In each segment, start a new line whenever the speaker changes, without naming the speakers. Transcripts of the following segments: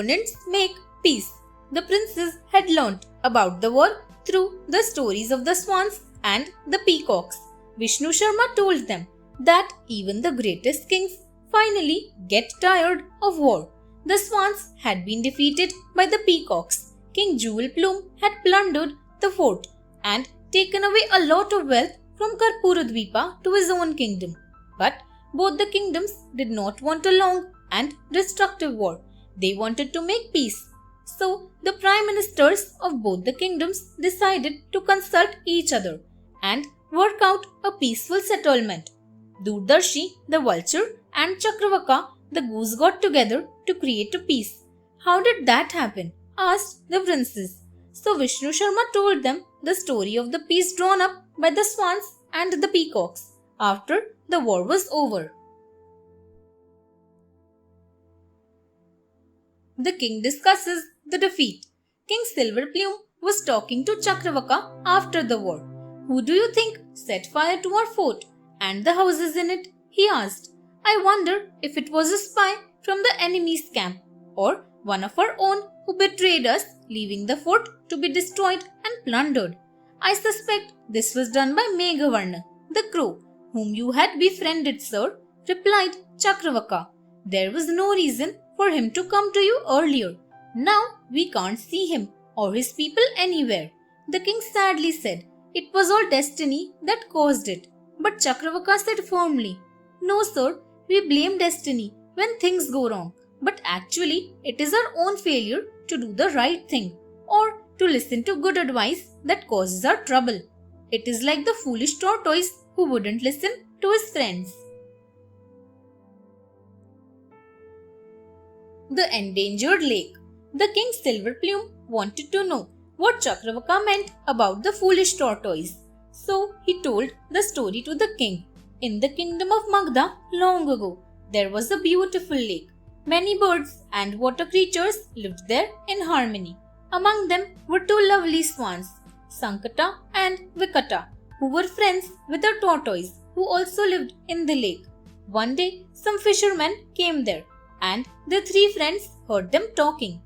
opponents make peace. The princes had learnt about the war through the stories of the swans and the peacocks. Vishnu Sharma told them that even the greatest kings finally get tired of war. The swans had been defeated by the peacocks. King Jewel Plume had plundered the fort and taken away a lot of wealth from Karpuradvipa to his own kingdom. But both the kingdoms did not want a long and destructive war. They wanted to make peace. So the prime ministers of both the kingdoms decided to consult each other and work out a peaceful settlement. Durdarshi, the vulture, and Chakravaka, the goose, got together to create a peace. How did that happen? Asked the princes. So Vishnu Sharma told them the story of the peace drawn up by the swans and the peacocks after the war was over. The king discusses the defeat. King Silver Plume was talking to Chakravaka after the war. Who do you think set fire to our fort and the houses in it? He asked. I wonder if it was a spy from the enemy's camp or one of our own who betrayed us, leaving the fort to be destroyed and plundered. I suspect this was done by Meghavarna, the crow, whom you had befriended, sir, replied Chakravaka. There was no reason for him to come to you earlier. Now we can't see him or his people anywhere. The king sadly said, it was all destiny that caused it. But Chakravaka said firmly, no sir, we blame destiny when things go wrong. But actually, it is our own failure to do the right thing or to listen to good advice that causes our trouble. It is like the foolish tortoise who wouldn't listen to his friends. The Endangered Lake. The king Silver Plume wanted to know what Chakravaka meant about the foolish tortoise. So he told the story to the king. In the kingdom of Magda, long ago, there was a beautiful lake. Many birds and water creatures lived there in harmony. Among them were two lovely swans, Sankata and Vikata, who were friends with a tortoise who also lived in the lake. One day, some fishermen came there, and the three friends heard them talking.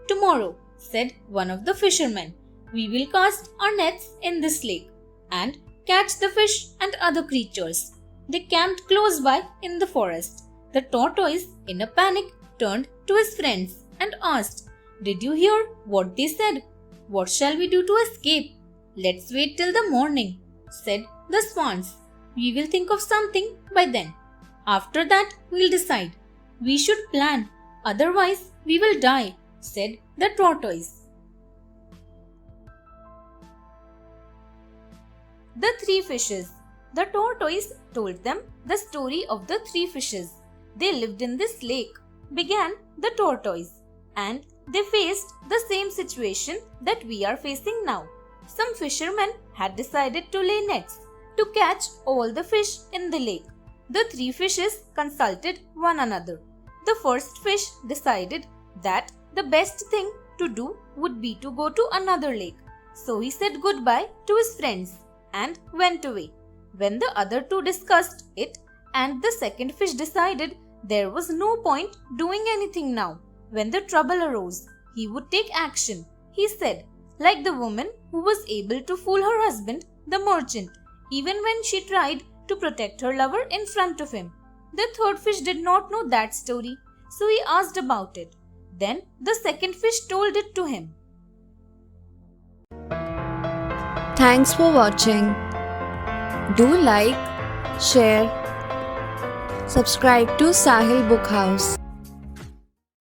Tomorrow, said one of the fishermen, we will cast our nets in this lake and catch the fish and other creatures. They camped close by in the forest. The tortoise, in a panic, turned to his friends and asked, did you hear what they said? What shall we do to escape? Let's wait till the morning, said the swans. We will think of something by then. After that, we'll decide. We should plan, otherwise we will die, said the tortoise. The three fishes. The tortoise told them the story of the three fishes. They lived in this lake, began the tortoise, and they faced the same situation that we are facing now. Some fishermen had decided to lay nets to catch all the fish in the lake. The three fishes consulted one another. The first fish decided that the best thing to do would be to go to another lake. So he said goodbye to his friends and went away. When the other two discussed it and the second fish decided there was no point doing anything now. When the trouble arose, he would take action. He said, like the woman who was able to fool her husband, the merchant, even when she tried to protect her lover in front of him. The third fish did not know that story, so he asked about it. Then the second fish told it to him.
Thanks for watching. Do like, share, subscribe to Sahil Book House.